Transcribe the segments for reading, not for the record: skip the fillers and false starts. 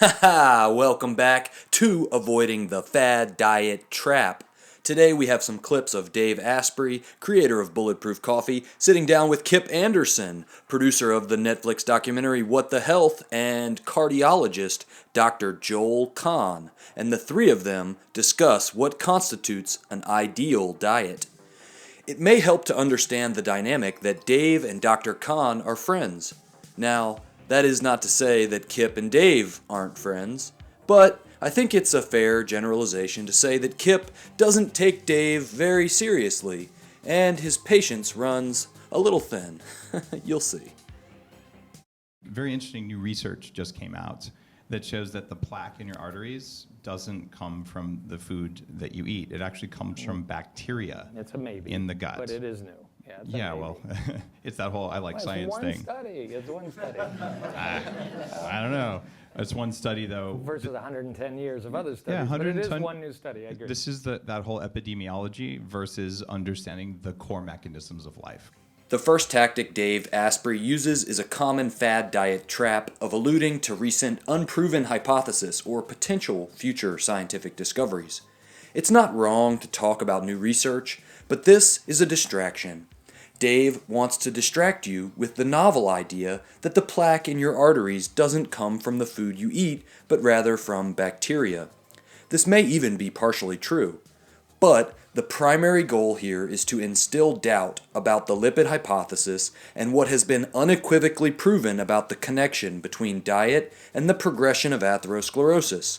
Haha, welcome back to Avoiding the Fad Diet Trap. Today we have some clips of Dave Asprey, creator of Bulletproof Coffee, sitting down with Kip Andersen, producer of the Netflix documentary What the Health, and cardiologist Dr. Joel Kahn, and the three of them discuss what constitutes an ideal diet. It may help to understand the dynamic that Dave and Dr. Kahn are friends. Now, that is not to say that Kip and Dave aren't friends, but I think it's a fair generalization to say that Kip doesn't take Dave very seriously, and his patience runs a little thin. You'll see. Very interesting new research just came out that shows that the plaque in your arteries doesn't come from the food that you eat. It actually comes from bacteria It's a maybe, in the gut. but it is new. Yeah, it's a Yeah, maybe. well, it's that whole I like science it's one thing. Study. It's one study. I don't know. It's one study, though. Versus 110 years of other studies. Yeah, but it is 110 one new study, I agree. This is that whole epidemiology versus understanding the core mechanisms of life. The first tactic Dave Asprey uses is a common fad diet trap of alluding to recent unproven hypothesis or potential future scientific discoveries. It's not wrong to talk about new research, but this is a distraction. Dave wants to distract you with the novel idea that the plaque in your arteries doesn't come from the food you eat, but rather from bacteria. This may even be partially true. But the primary goal here is to instill doubt about the lipid hypothesis and what has been unequivocally proven about the connection between diet and the progression of atherosclerosis.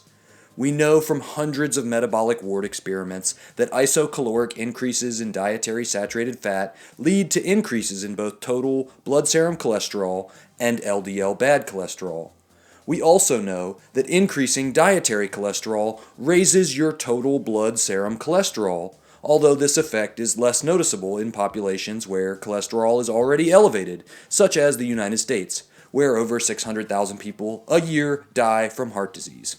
We know from hundreds of metabolic ward experiments that isocaloric increases in dietary saturated fat lead to increases in both total blood serum cholesterol and LDL bad cholesterol. We also know that increasing dietary cholesterol raises your total blood serum cholesterol, although this effect is less noticeable in populations where cholesterol is already elevated, such as the United States, where over 600,000 people a year die from heart disease.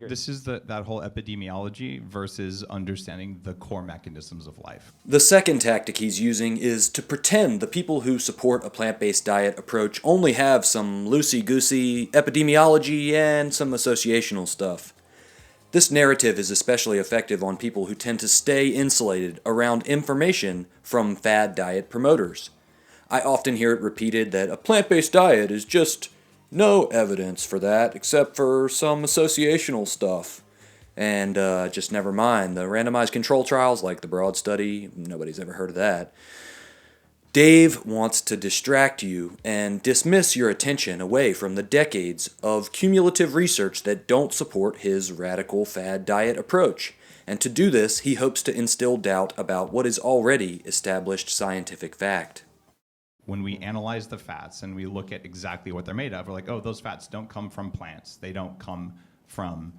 This is that whole epidemiology versus understanding the core mechanisms of life. The second tactic he's using is to pretend the people who support a plant-based diet approach only have some loosey-goosey epidemiology and some associational stuff. This narrative is especially effective on people who tend to stay insulated around information from fad diet promoters. I often hear it repeated that a plant-based diet is just no evidence for that except for some associational stuff. And just never mind the randomized control trials like the Broad study. Nobody's ever heard of that. Dave wants to distract you and dismiss your attention away from the decades of cumulative research that don't support his radical fad diet approach. And to do this, he hopes to instill doubt about what is already established scientific fact. When we analyze the fats and we look at exactly what they're made of, we're like, oh, those fats don't come from plants. They don't come from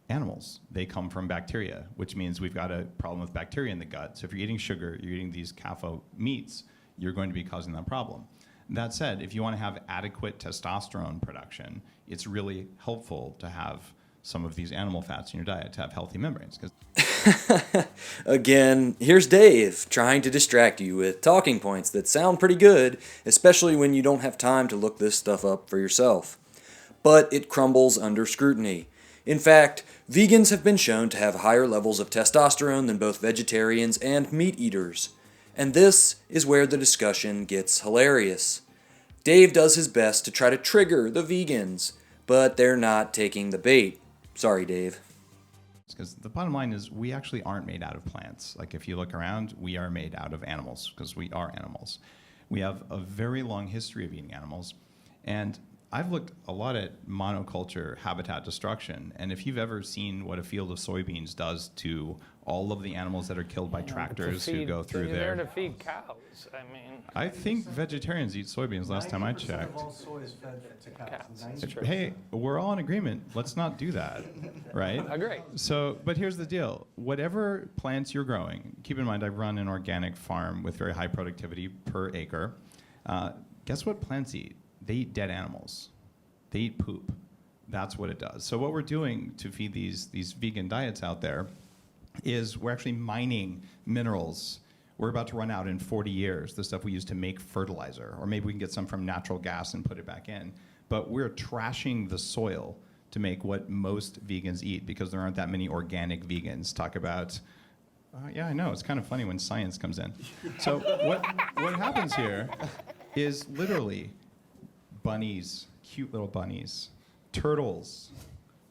animals. They come from bacteria, which means we've got a problem with bacteria in the gut. So if you're eating sugar, you're eating these CAFO meats, you're going to be causing that problem. That said, if you want to have adequate testosterone production, it's really helpful to have some of these animal fats in your diet to have healthy membranes. Again, here's Dave trying to distract you with talking points that sound pretty good, especially when you don't have time to look this stuff up for yourself. But it crumbles under scrutiny. In fact, vegans have been shown to have higher levels of testosterone than both vegetarians and meat eaters. And this is where the discussion gets hilarious. Dave does his best to try to trigger the vegans, but they're not taking the bait. Sorry, Dave. Because the bottom line is we actually aren't made out of plants. Like if you look around, we are made out of animals because we are animals. We have a very long history of eating animals. And I've looked a lot at monoculture habitat destruction. And if you've ever seen what a field of soybeans does to all of the animals that are killed by tractors who go through there. there. To feed cows. I think vegetarians eat soybeans last time I checked. Of all soy is fed to cows. That's true. Hey, we're all in agreement. Let's not do that, right? Agree. So, but here's the deal. Whatever plants you're growing, keep in mind I run an organic farm with very high productivity per acre. Guess what plants eat? They eat dead animals. They eat poop. That's what it does. So what we're doing to feed these vegan diets out there is we're actually mining minerals. We're about to run out in 40 years, the stuff we use to make fertilizer, or maybe we can get some from natural gas and put it back in. But we're trashing the soil to make what most vegans eat because there aren't that many organic vegans. Talk about, yeah, I know, it's kind of funny when science comes in. So what happens here is literally bunnies, cute little bunnies, turtles,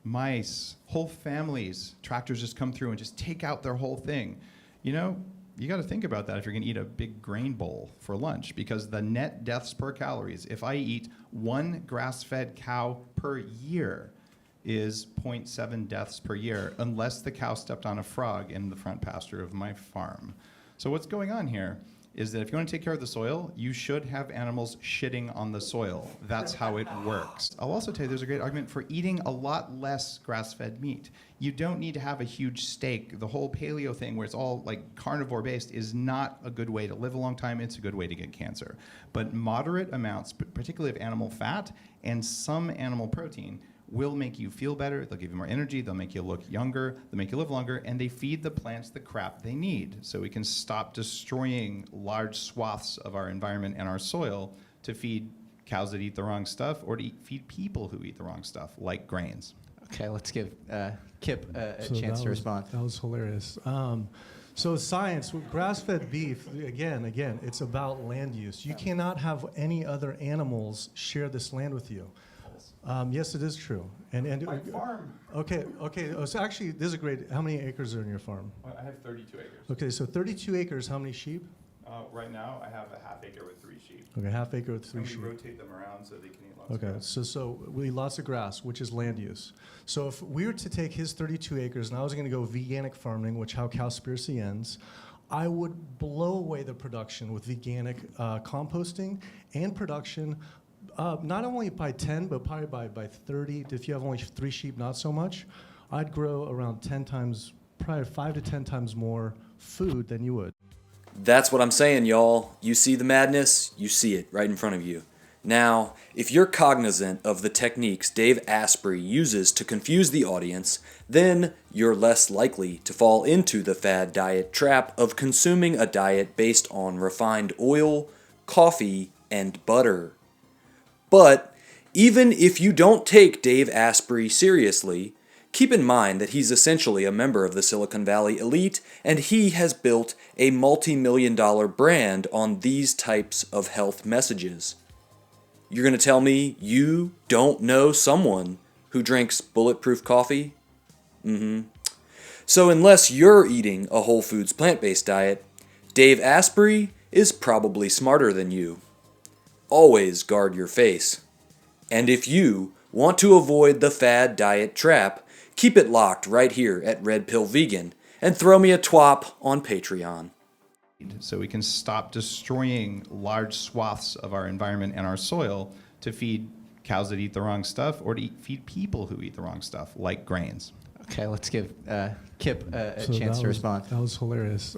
mice, whole families. Tractors just come through and just take out their whole thing. You know, you got to think about that if you're going to eat a big grain bowl for lunch, because the net deaths per calories, if I eat one grass-fed cow per year, is 0.7 deaths per year, unless the cow stepped on a frog in the front pasture of my farm. So what's going on here is that if you want to take care of the soil, you should have animals shitting on the soil. That's how it works. I'll also tell you there's a great argument for eating a lot less grass-fed meat. You don't need to have a huge steak. The whole paleo thing where it's all like carnivore-based is not a good way to live a long time. It's a good way to get cancer. But moderate amounts, particularly of animal fat and some animal protein, will make you feel better, they'll give you more energy, they'll make you look younger, they'll make you live longer, and they feed the plants the crap they need. So we can stop destroying large swaths of our environment and our soil to feed cows that eat the wrong stuff or to feed people who eat the wrong stuff, like grains. Okay, let's give Kip a So chance to respond. That was hilarious. So science, with grass-fed beef, again, it's about land use. You cannot have any other animals share this land with you. Yes, it is true. And My farm. Okay. Oh, so actually, this is great. How many acres are in your farm? I have 32 acres. Okay, so 32 acres. How many sheep? Right now, I have a half acre with 3 sheep. Okay, half acre with 3 And we sheep. rotate them around so they can eat lots of Okay, grass. so we eat lots of grass, which is land use. So if we were to take his 32 acres and I was going to go veganic farming, which how Cowspiracy ends, I would blow away the production with veganic composting and production. Not only by 10, but probably by 30. If you have only 3 sheep, not so much. I'd grow around 10 times, probably 5 to 10 times more food than you would. That's what I'm saying, y'all. You see the madness, you see it right in front of you. Now, if you're cognizant of the techniques Dave Asprey uses to confuse the audience, then you're less likely to fall into the fad diet trap of consuming a diet based on refined oil, coffee, and butter. But even if you don't take Dave Asprey seriously, keep in mind that he's essentially a member of the Silicon Valley elite, and he has built a multi-million-dollar brand on these types of health messages. You're going to tell me you don't know someone who drinks Bulletproof Coffee? So unless you're eating a whole foods plant-based diet, Dave Asprey is probably smarter than you. Always guard your face. And if you want to avoid the fad diet trap, keep it locked right here at Red Pill Vegan and throw me a twop on Patreon. So we can stop destroying large swaths of our environment and our soil to feed cows that eat the wrong stuff or to feed people who eat the wrong stuff, like grains. Okay, let's give Kip a So chance that to was- respond. That was hilarious.